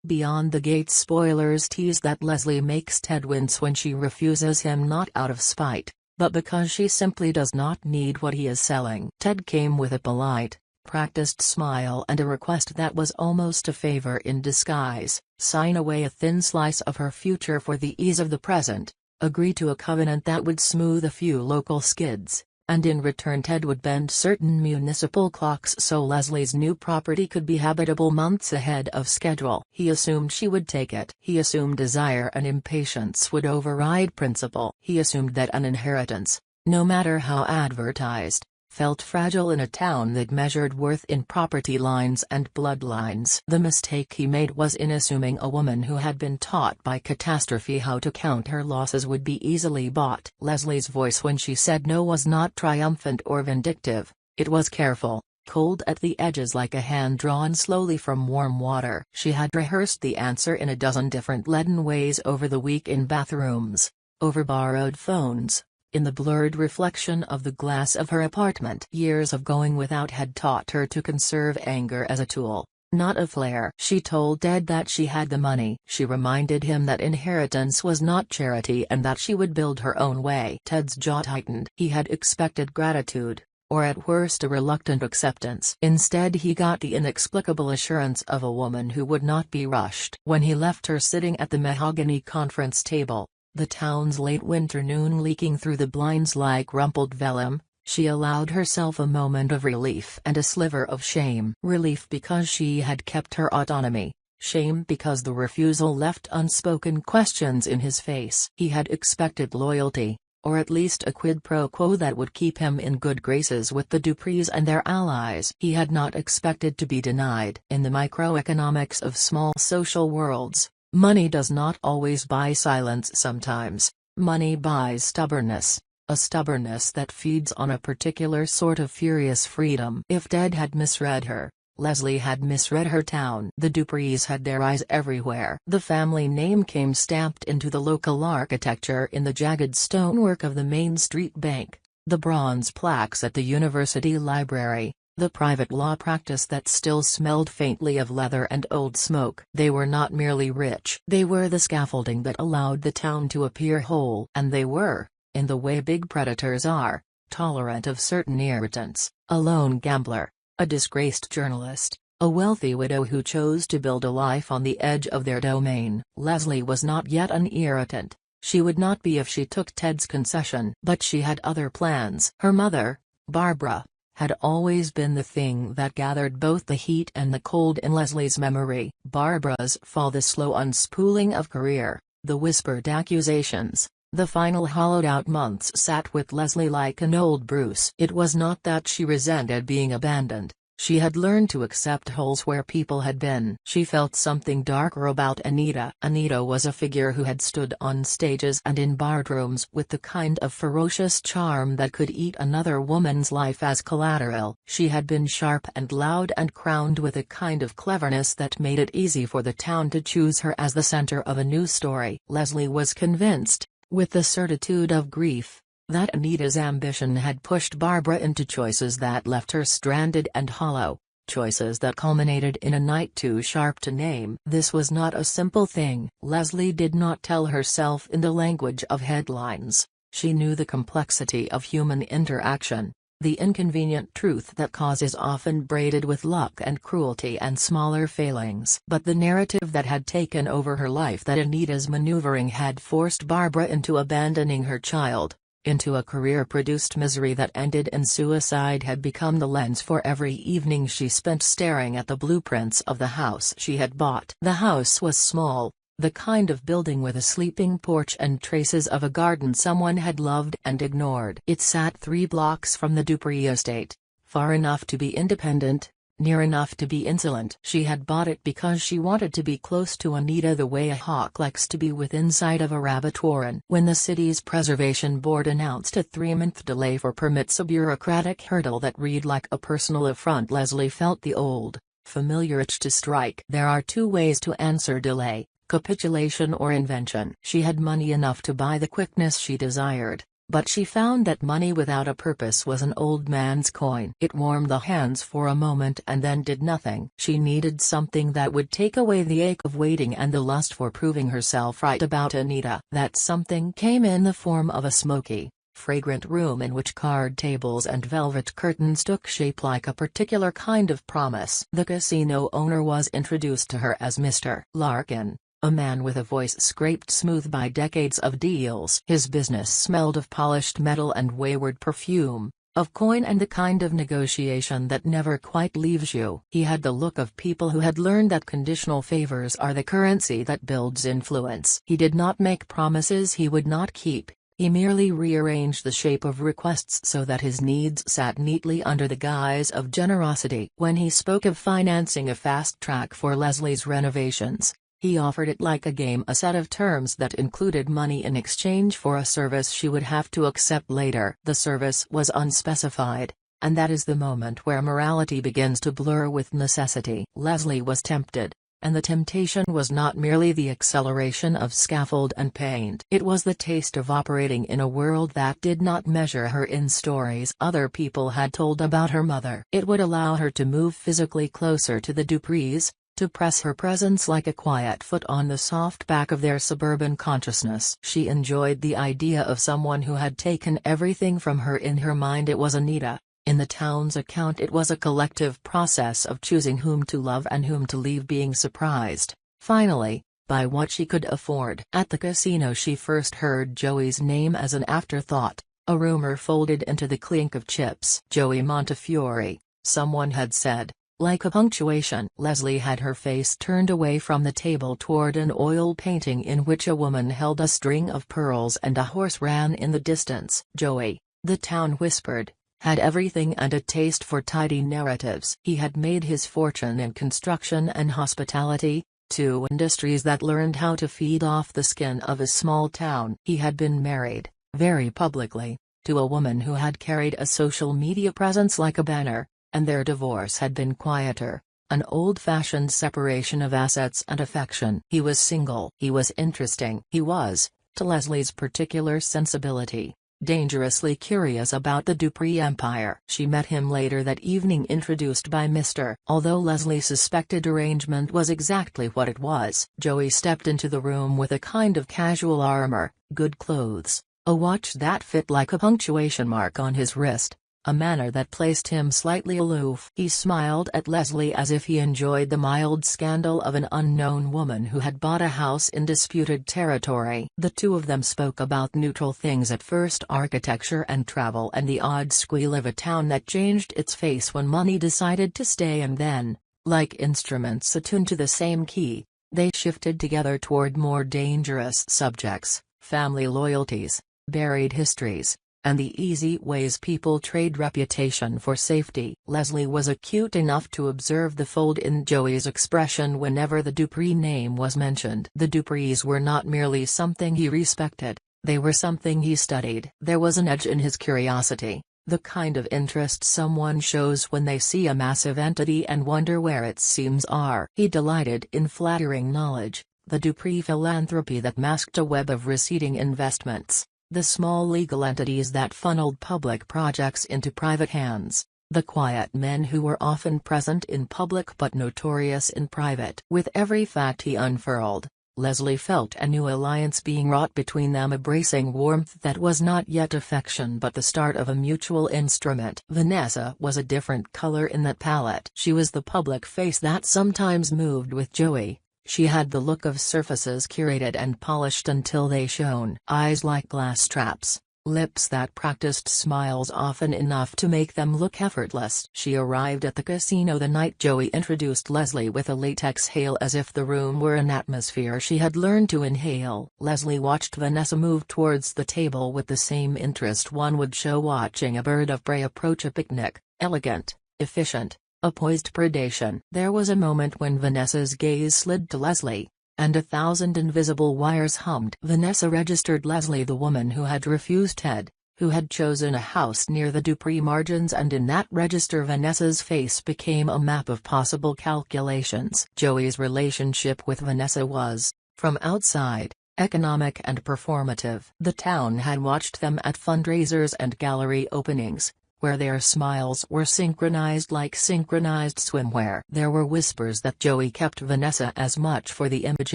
Beyond the Gates spoilers tease that Leslie makes Ted wince when she refuses him, not out of spite, but because she simply does not need what he is selling. Ted came with a polite, practiced smile and a request that was almost a favor in disguise: sign away a thin slice of her future for the ease of the present, agree to a covenant that would smooth a few local skids, and in return Ted would bend certain municipal clocks so Leslie's new property could be habitable months ahead of schedule. He assumed she would take it. He assumed desire and impatience would override principle. He assumed that an inheritance, no matter how advertised, felt fragile in a town that measured worth in property lines and bloodlines. The mistake he made was in assuming a woman who had been taught by catastrophe how to count her losses would be easily bought. Leslie's voice when she said no was not triumphant or vindictive, it was careful, cold at the edges, like a hand drawn slowly from warm water. She had rehearsed the answer in a dozen different leaden ways over the week, in bathrooms, over borrowed phones, in the blurred reflection of the glass of her apartment. Years of going without had taught her to conserve anger as a tool, not a flare. She told Ted that she had the money. She reminded him that inheritance was not charity and that she would build her own way. Ted's jaw tightened. He had expected gratitude, or at worst a reluctant acceptance. Instead he got the inexplicable assurance of a woman who would not be rushed. When he left her sitting at the mahogany conference table, the town's late winter noon leaking through the blinds like rumpled vellum, she allowed herself a moment of relief and a sliver of shame. Relief because she had kept her autonomy, shame because the refusal left unspoken questions in his face. He had expected loyalty, or at least a quid pro quo that would keep him in good graces with the Duprees and their allies. He had not expected to be denied. In the microeconomics of small social worlds, money does not always buy silence. Sometimes, money buys stubbornness, a stubbornness that feeds on a particular sort of furious freedom. If Ted had misread her, Leslie had misread her town. The Duprees had their eyes everywhere. The family name came stamped into the local architecture in the jagged stonework of the Main Street Bank, the bronze plaques at the university library, the private law practice that still smelled faintly of leather and old smoke. They were not merely rich. They were the scaffolding that allowed the town to appear whole. And they were, in the way big predators are, tolerant of certain irritants: a lone gambler, a disgraced journalist, a wealthy widow who chose to build a life on the edge of their domain. Leslie was not yet an irritant. She would not be if she took Ted's concession. But she had other plans. Her mother, Barbara, had always been the thing that gathered both the heat and the cold in Leslie's memory. Barbara's fall, the slow unspooling of career, the whispered accusations, the final hollowed-out months sat with Leslie like an old Bruce. It was not that she resented being abandoned. She had learned to accept holes where people had been. She felt something darker about Anita. Anita was a figure who had stood on stages and in boardrooms with the kind of ferocious charm that could eat another woman's life as collateral. She had been sharp and loud and crowned with a kind of cleverness that made it easy for the town to choose her as the center of a new story. Leslie was convinced, with the certitude of grief, that Anita's ambition had pushed Barbara into choices that left her stranded and hollow, choices that culminated in a night too sharp to name. This was not a simple thing. Leslie did not tell herself in the language of headlines. She knew the complexity of human interaction, the inconvenient truth that cause is often braided with luck and cruelty and smaller failings. But the narrative that had taken over her life, that Anita's maneuvering had forced Barbara into abandoning her child, into a career-produced misery that ended in suicide, had become the lens for every evening she spent staring at the blueprints of the house she had bought. The house was small, the kind of building with a sleeping porch and traces of a garden someone had loved and ignored. It sat 3 blocks from the Dupree estate, far enough to be independent, near enough to be insolent. She had bought it because she wanted to be close to Anita the way a hawk likes to be within sight of a rabbit warren. When the city's preservation board announced a 3-month delay for permits, a bureaucratic hurdle that read like a personal affront, Leslie felt the old, familiar itch to strike. There are 2 ways to answer delay: capitulation or invention. She had money enough to buy the quickness she desired, But she found that money without a purpose was an old man's coin. It warmed the hands for a moment and then did nothing. She needed something that would take away the ache of waiting and the lust for proving herself right about Anita. That something came in the form of a smoky, fragrant room in which card tables and velvet curtains took shape like a particular kind of promise. The casino owner was introduced to her as Mr. Larkin, a man with a voice scraped smooth by decades of deals. His business smelled of polished metal and wayward perfume, of coin and the kind of negotiation that never quite leaves you. He had the look of people who had learned that conditional favors are the currency that builds influence. He did not make promises he would not keep. He merely rearranged the shape of requests so that his needs sat neatly under the guise of generosity. When he spoke of financing a fast track for Leslie's renovations, he offered it like a game, a set of terms that included money in exchange for a service she would have to accept later. The service was unspecified, and that is the moment where morality begins to blur with necessity. Leslie was tempted, and the temptation was not merely the acceleration of scaffold and paint. It was the taste of operating in a world that did not measure her in stories other people had told about her mother. It would allow her to move physically closer to the Duprees, to press her presence like a quiet foot on the soft back of their suburban consciousness. She enjoyed the idea of someone who had taken everything from her. In her mind it was Anita, in the town's account it was a collective process of choosing whom to love and whom to leave, being surprised, finally, by what she could afford. At the casino she first heard Joey's name as an afterthought, a rumor folded into the clink of chips. Joey Montefiore, someone had said. Like a punctuation. Leslie had her face turned away from the table toward an oil painting in which a woman held a string of pearls and a horse ran in the distance. Joey, the town whispered, had everything and a taste for tidy narratives. He had made his fortune in construction and hospitality, two industries that learned how to feed off the skin of a small town. He had been married, very publicly, to a woman who had carried a social media presence like a banner. And their divorce had been quieter, an old-fashioned separation of assets and affection. He was single. He was interesting. He was, to Leslie's particular sensibility, dangerously curious about the Dupree empire. She met him later that evening, introduced by Mr. Although Leslie suspected arrangement was exactly what it was. Joey stepped into the room with a kind of casual armor, good clothes, a watch that fit like a punctuation mark on his wrist, a manner that placed him slightly aloof. He smiled at Leslie as if he enjoyed the mild scandal of an unknown woman who had bought a house in disputed territory. The two of them spoke about neutral things at first, architecture and travel and the odd squeal of a town that changed its face when money decided to stay, and then, like instruments attuned to the same key, they shifted together toward more dangerous subjects, family loyalties, buried histories, and the easy ways people trade reputation for safety. Leslie was acute enough to observe the fold in Joey's expression whenever the Dupree name was mentioned. The Duprees were not merely something he respected, they were something he studied. There was an edge in his curiosity, the kind of interest someone shows when they see a massive entity and wonder where its seams are. He delighted in flattering knowledge, the Dupree philanthropy that masked a web of receding investments, the small legal entities that funneled public projects into private hands, the quiet men who were often present in public but notorious in private. With every fact he unfurled, Leslie felt a new alliance being wrought between them, a bracing warmth that was not yet affection but the start of a mutual instrument. Vanessa was a different color in that palette. She was the public face that sometimes moved with Joey. She had the look of surfaces curated and polished until they shone, eyes like glass traps, lips that practiced smiles often enough to make them look effortless. She arrived at the casino the night Joey introduced Leslie with a late exhale, as if the room were an atmosphere she had learned to inhale. Leslie watched Vanessa move towards the table with the same interest one would show watching a bird of prey approach a picnic, elegant, efficient, a poised predation. There was a moment when Vanessa's gaze slid to Leslie, and 1,000 invisible wires hummed. Vanessa registered Leslie, the woman who had refused Ted, who had chosen a house near the Dupree margins, and in that register Vanessa's face became a map of possible calculations. Joey's relationship with Vanessa was, from outside, economic and performative. The town had watched them at fundraisers and gallery openings, where their smiles were synchronized like synchronized swimwear. There were whispers that Joey kept Vanessa as much for the image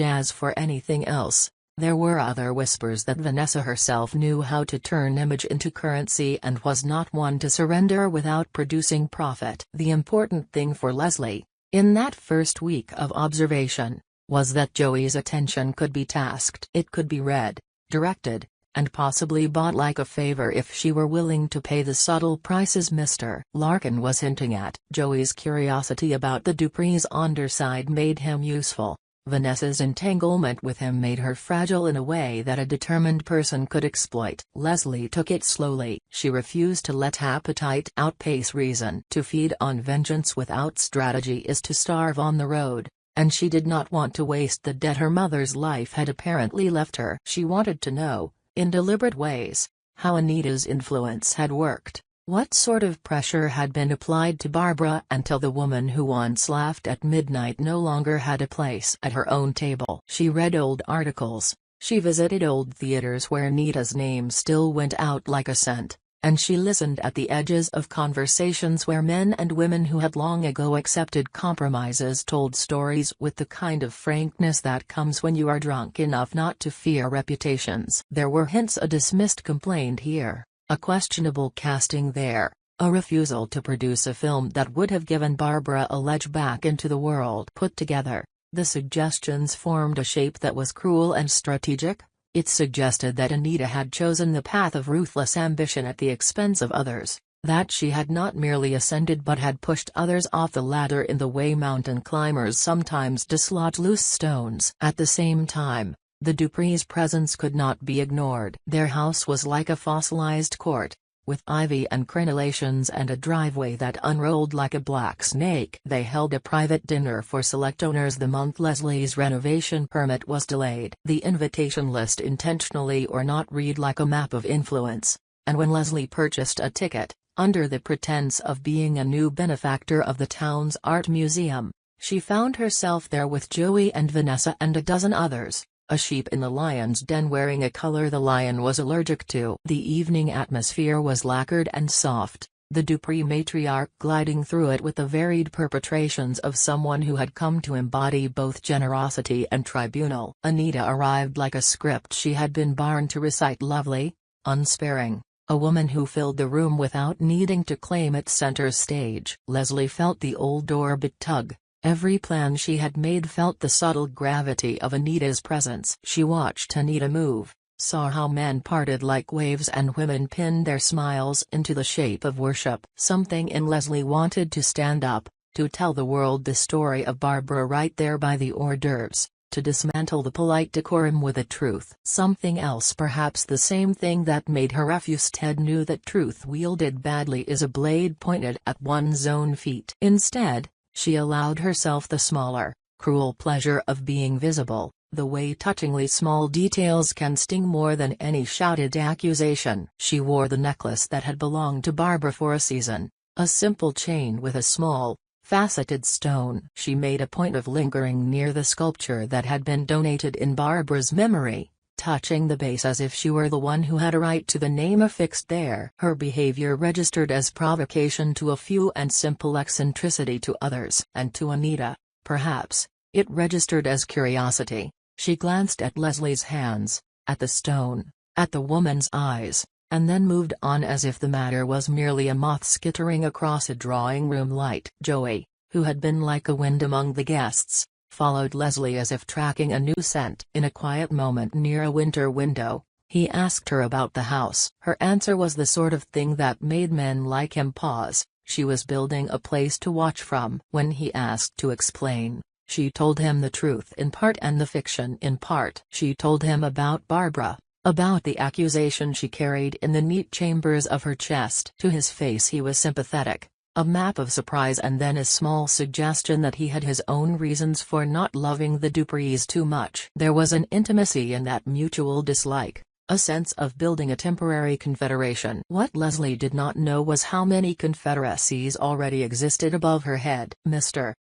as for anything else. There were other whispers that Vanessa herself knew how to turn image into currency and was not one to surrender without producing profit. The important thing for Leslie, in that first week of observation, was that Joey's attention could be tasked. It could be read, directed, and possibly bought like a favor if she were willing to pay the subtle prices Mr. Larkin was hinting at. Joey's curiosity about the Dupree's underside made him useful. Vanessa's entanglement with him made her fragile in a way that a determined person could exploit. Leslie took it slowly. She refused to let appetite outpace reason. To feed on vengeance without strategy is to starve on the road, and she did not want to waste the debt her mother's life had apparently left her. She wanted to know, in deliberate ways, how Anita's influence had worked. What sort of pressure had been applied to Barbara until the woman who once laughed at midnight no longer had a place at her own table? She read old articles, she visited old theaters where Anita's name still went out like a scent, and she listened at the edges of conversations where men and women who had long ago accepted compromises told stories with the kind of frankness that comes when you are drunk enough not to fear reputations. There were hints a dismissed complaint here, a questionable casting there, a refusal to produce a film that would have given Barbara a ledge back into the world. Put together, the suggestions formed a shape that was cruel and strategic. It suggested that Anita had chosen the path of ruthless ambition at the expense of others, that she had not merely ascended but had pushed others off the ladder in the way mountain climbers sometimes dislodge loose stones. At the same time, the Dupree's presence could not be ignored. Their house was like a fossilized court, with ivy and crenellations and a driveway that unrolled like a black snake. They held a private dinner for select owners the month Leslie's renovation permit was delayed. The invitation list intentionally or not read like a map of influence, and when Leslie purchased a ticket, under the pretense of being a new benefactor of the town's art museum, she found herself there with Joey and Vanessa and a dozen others. A sheep in the lion's den wearing a color the lion was allergic to. The evening atmosphere was lacquered and soft, the Dupree matriarch gliding through it with the varied perpetrations of someone who had come to embody both generosity and tribunal. Anita arrived like a script she had been born to recite, lovely, unsparing, a woman who filled the room without needing to claim its center stage. Leslie felt the old orbit tug. Every plan she had made felt the subtle gravity of Anita's presence. She watched Anita move, saw how men parted like waves and women pinned their smiles into the shape of worship. Something in Leslie wanted to stand up, to tell the world the story of Barbara right there by the hors d'oeuvres, to dismantle the polite decorum with a truth. Something else, perhaps the same thing that made her refuse. Ted knew that truth wielded badly is a blade pointed at one's own feet. Instead, she allowed herself the smaller, cruel pleasure of being visible, the way touchingly small details can sting more than any shouted accusation. She wore the necklace that had belonged to Barbara for a season, a simple chain with a small, faceted stone. She made a point of lingering near the sculpture that had been donated in Barbara's memory, touching the base as if she were the one who had a right to the name affixed there. Her behavior registered as provocation to a few and simple eccentricity to others. And to Anita, perhaps, it registered as curiosity. She glanced at Leslie's hands, at the stone, at the woman's eyes, and then moved on as if the matter was merely a moth skittering across a drawing room light. Joey, who had been like a wind among the guests, followed Leslie as if tracking a new scent. In a quiet moment near a winter window, he asked her about the house. Her answer was the sort of thing that made men like him pause. She was building a place to watch from. When he asked to explain, she told him the truth in part and the fiction in part. She told him about Barbara, about the accusation she carried in the neat chambers of her chest. To his face he was sympathetic. A map of surprise and then a small suggestion that he had his own reasons for not loving the Duprees too much. There was an intimacy in that mutual dislike, a sense of building a temporary confederation. What Leslie did not know was how many confederacies already existed above her head.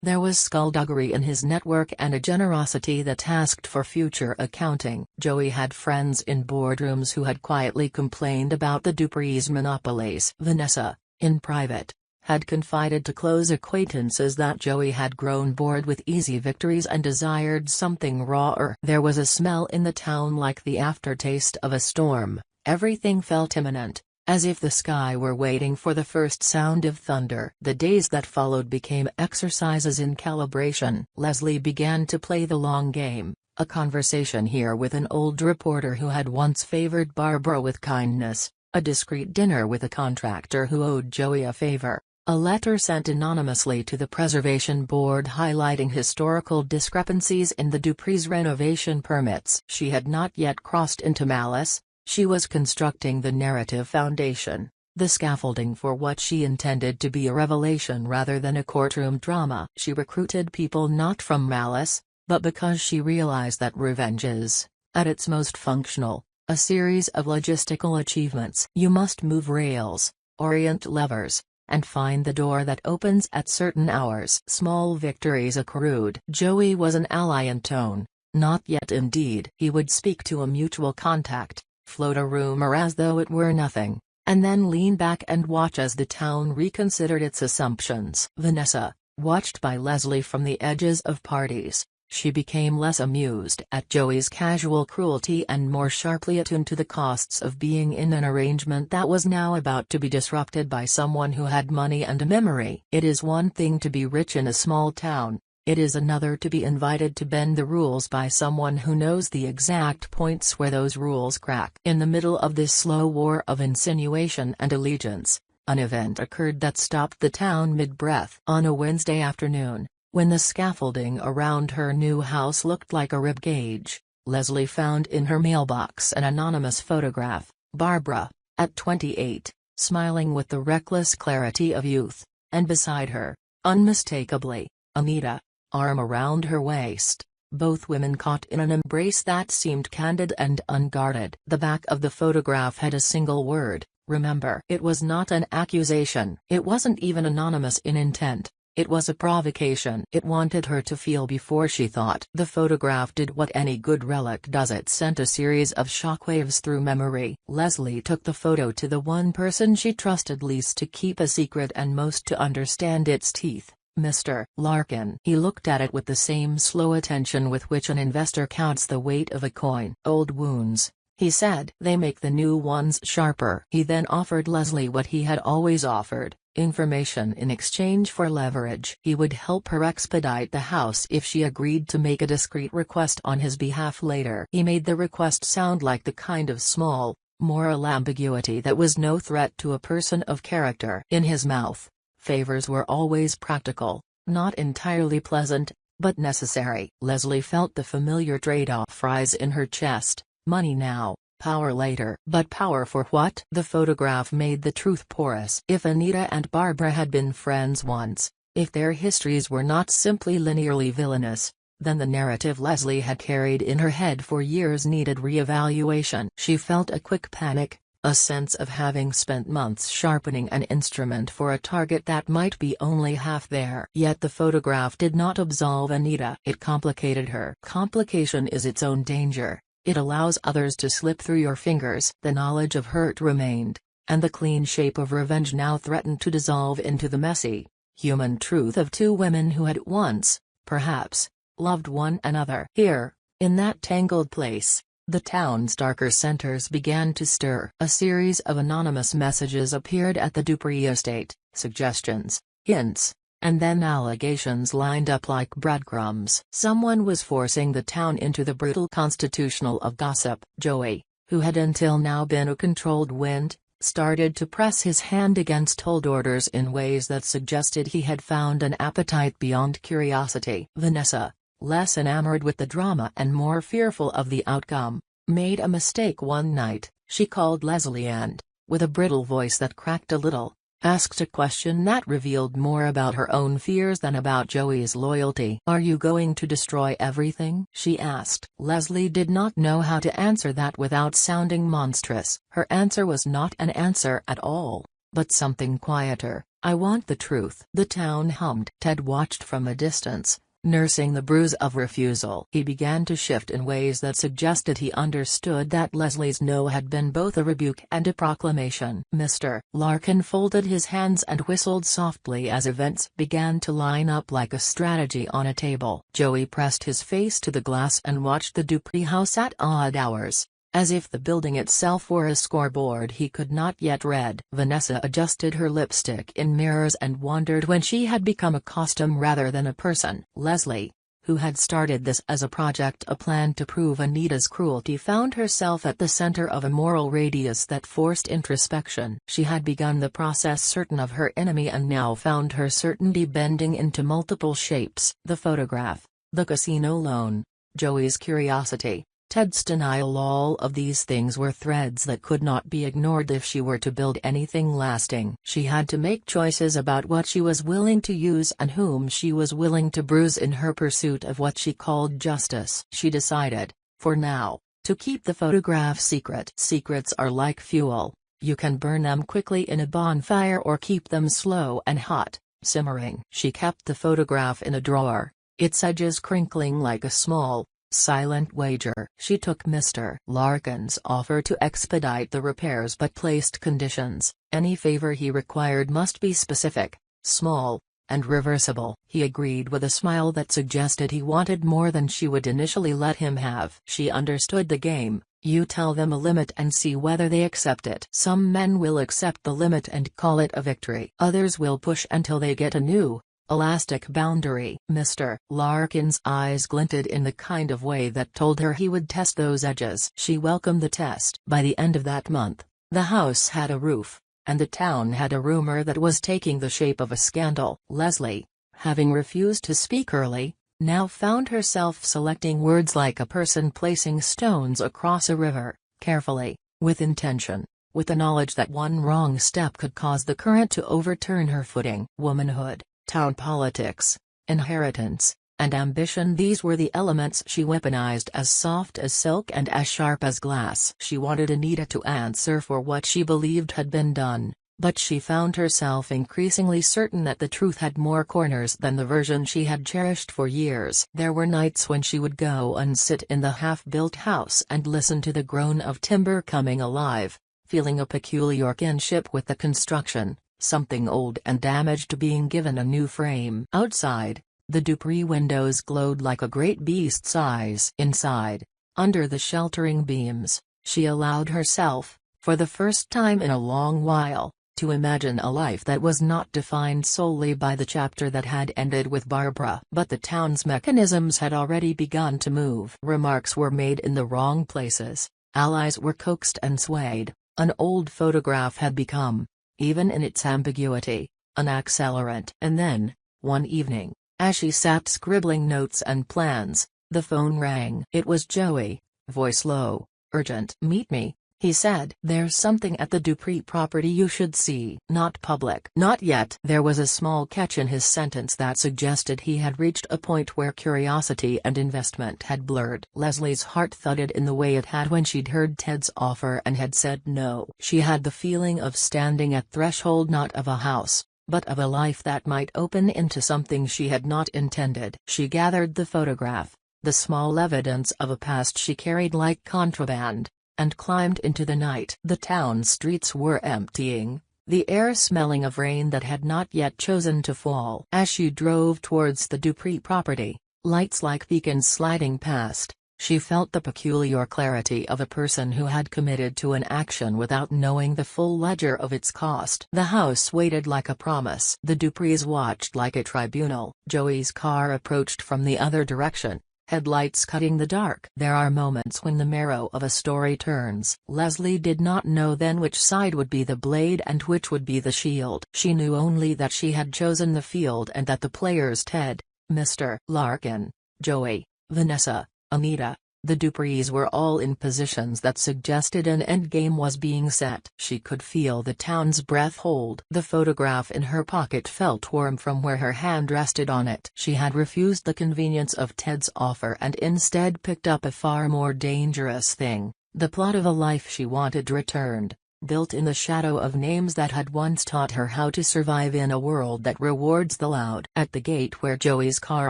There was skullduggery in his network and a generosity that asked for future accounting. Joey had friends in boardrooms who had quietly complained about the Dupree's monopolies. Vanessa, in private, had confided to close acquaintances that Joey had grown bored with easy victories and desired something rawer. There was a smell in the town like the aftertaste of a storm. Everything felt imminent, as if the sky were waiting for the first sound of thunder. The days that followed became exercises in calibration. Leslie began to play the long game, a conversation here with an old reporter who had once favored Barbara with kindness, a discreet dinner with a contractor who owed Joey a favor. A letter sent anonymously to the Preservation Board highlighting historical discrepancies in the Dupree's renovation permits. She had not yet crossed into malice, she was constructing the narrative foundation, the scaffolding for what she intended to be a revelation rather than a courtroom drama. She recruited people not from malice, but because she realized that revenge is, at its most functional, a series of logistical achievements. You must move rails, orient levers, and find the door that opens at certain hours. Small victories accrued. Joey was an ally in tone, not yet in deed. He would speak to a mutual contact, float a rumor as though it were nothing, and then lean back and watch as the town reconsidered its assumptions. Vanessa, watched by Leslie from the edges of parties, she became less amused at Joey's casual cruelty and more sharply attuned to the costs of being in an arrangement that was now about to be disrupted by someone who had money and a memory. It is one thing to be rich in a small town, it is another to be invited to bend the rules by someone who knows the exact points where those rules crack. In the middle of this slow war of insinuation and allegiance, an event occurred that stopped the town mid-breath. On a Wednesday afternoon, when the scaffolding around her new house looked like a rib cage, Leslie found in her mailbox an anonymous photograph. Barbara, at 28, smiling with the reckless clarity of youth, and beside her, unmistakably, Anita, arm around her waist, both women caught in an embrace that seemed candid and unguarded. The back of the photograph had a single word: remember. It was not an accusation. It wasn't even anonymous in intent. It was a provocation. It wanted her to feel before she thought. The photograph did what any good relic does: it sent a series of shockwaves through memory. Leslie took the photo to the one person she trusted least to keep a secret and most to understand its teeth, Mr. Larkin. He looked at it with the same slow attention with which an investor counts the weight of a coin. Old wounds, he said. They make the new ones sharper. He then offered Leslie what he had always offered: information in exchange for leverage. He would help her expedite the house if she agreed to make a discreet request on his behalf later. He made the request sound like the kind of small, moral ambiguity that was no threat to a person of character. In his mouth, favors were always practical, not entirely pleasant, but necessary. Leslie felt the familiar trade-off rise in her chest: money now, power later. But power for what? The photograph made the truth porous. If Anita and Barbara had been friends once, if their histories were not simply linearly villainous, then the narrative Leslie had carried in her head for years needed re-evaluation. She felt a quick panic, a sense of having spent months sharpening an instrument for a target that might be only half there. Yet the photograph did not absolve Anita. It complicated her. Complication is its own danger. It allows others to slip through your fingers. The knowledge of hurt remained, and the clean shape of revenge now threatened to dissolve into the messy, human truth of two women who had once, perhaps, loved one another. Here, in that tangled place, the town's darker centers began to stir. A series of anonymous messages appeared at the Dupree estate, suggestions, hints, and then allegations lined up like breadcrumbs. Someone was forcing the town into the brutal constitutional of gossip. Joey, who had until now been a controlled wind, started to press his hand against old orders in ways that suggested he had found an appetite beyond curiosity. Vanessa, less enamored with the drama and more fearful of the outcome, made a mistake one night. She called Leslie and, with a brittle voice that cracked a little, asked a question that revealed more about her own fears than about Joey's loyalty. "Are you going to destroy everything?" she asked. Leslie did not know how to answer that without sounding monstrous. Her answer was not an answer at all, but something quieter. "I want the truth." The town hummed. Ted watched from a distance, nursing the bruise of refusal. He began to shift in ways that suggested he understood that Leslie's no had been both a rebuke and a proclamation. Mr. Larkin folded his hands and whistled softly as events began to line up like a strategy on a table. Joey pressed his face to the glass and watched the Dupree house at odd hours, as if the building itself were a scoreboard he could not yet read. Vanessa adjusted her lipstick in mirrors and wondered when she had become a costume rather than a person. Leslie, who had started this as a project, a plan to prove Anita's cruelty, found herself at the center of a moral radius that forced introspection. She had begun the process certain of her enemy and now found her certainty bending into multiple shapes. The photograph, the casino loan, Joey's curiosity, Ted's denial, all of these things were threads that could not be ignored if she were to build anything lasting. She had to make choices about what she was willing to use and whom she was willing to bruise in her pursuit of what she called justice. She decided, for now, to keep the photograph secret. Secrets are like fuel, you can burn them quickly in a bonfire or keep them slow and hot, simmering. She kept the photograph in a drawer, its edges crinkling like a small, silent wager. She took Mr. Larkin's offer to expedite the repairs but placed conditions. Any favor he required must be specific, small, and reversible. He agreed with a smile that suggested he wanted more than she would initially let him have. She understood the game. You tell them a limit and see whether they accept it. Some men will accept the limit and call it a victory. Others will push until they get a new, elastic boundary. Mr. Larkin's eyes glinted in the kind of way that told her he would test those edges. She welcomed the test. By the end of that month, the house had a roof, and the town had a rumor that was taking the shape of a scandal. Leslie, having refused to speak early, now found herself selecting words like a person placing stones across a river, carefully, with intention, with the knowledge that one wrong step could cause the current to overturn her footing. Womanhood, town politics, inheritance, and ambition, these were the elements she weaponized, as soft as silk and as sharp as glass. She wanted Anita to answer for what she believed had been done, but she found herself increasingly certain that the truth had more corners than the version she had cherished for years. There were nights when she would go and sit in the half-built house and listen to the groan of timber coming alive, feeling a peculiar kinship with the construction. Something old and damaged being given a new frame. Outside, the Dupree windows glowed like a great beast's eyes. Inside, under the sheltering beams, she allowed herself, for the first time in a long while, to imagine a life that was not defined solely by the chapter that had ended with Barbara. But the town's mechanisms had already begun to move. Remarks were made in the wrong places, allies were coaxed and swayed. An old photograph had become, even in its ambiguity, an accelerant. And then, one evening, as she sat scribbling notes and plans, the phone rang. It was Joey, voice low, urgent. "Meet me," he said. "There's something at the Dupree property you should see." "Not public." "Not yet." There was a small catch in his sentence that suggested he had reached a point where curiosity and investment had blurred. Leslie's heart thudded in the way it had when she'd heard Ted's offer and had said no. She had the feeling of standing at threshold not of a house, but of a life that might open into something she had not intended. She gathered the photograph, the small evidence of a past she carried like contraband, and climbed into the night. The town streets were emptying, the air smelling of rain that had not yet chosen to fall. As she drove towards the Dupree property, lights like beacons sliding past, she felt the peculiar clarity of a person who had committed to an action without knowing the full ledger of its cost. The house waited like a promise. The Duprees watched like a tribunal. Joey's car approached from the other direction, headlights cutting the dark. There are moments when the marrow of a story turns. Leslie did not know then which side would be the blade and which would be the shield. She knew only that she had chosen the field and that the players Ted, Mr. Larkin, Joey, Vanessa, Anita, The Duprees were all in positions that suggested an endgame was being set. She could feel the town's breath hold. The photograph in her pocket felt warm from where her hand rested on it. She had refused the convenience of Ted's offer and instead picked up a far more dangerous thing. The plot of a life she wanted returned, built in the shadow of names that had once taught her how to survive in a world that rewards the loud. At the gate where Joey's car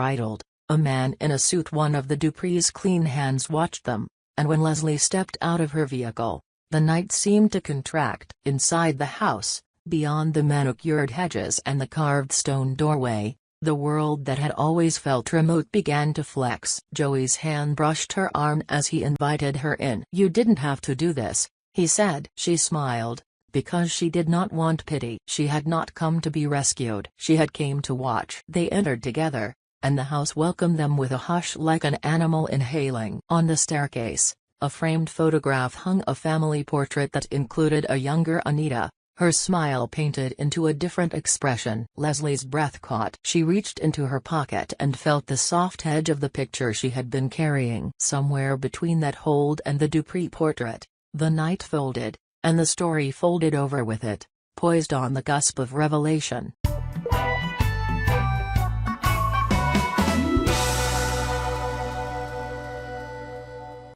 idled, a man in a suit, one of the Dupree's clean hands, watched them, and when Leslie stepped out of her vehicle, the night seemed to contract. Inside the house, beyond the manicured hedges and the carved stone doorway, the world that had always felt remote began to flex. Joey's hand brushed her arm as he invited her in. "You didn't have to do this," he said. She smiled, because she did not want pity. She had not come to be rescued. She had came to watch. They entered together, and the house welcomed them with a hush like an animal inhaling. On the staircase, a framed photograph hung, a family portrait that included a younger Anita, her smile painted into a different expression. Leslie's breath caught. She reached into her pocket and felt the soft edge of the picture she had been carrying. Somewhere between that hold and the Dupree portrait, the night folded, and the story folded over with it, poised on the cusp of revelation.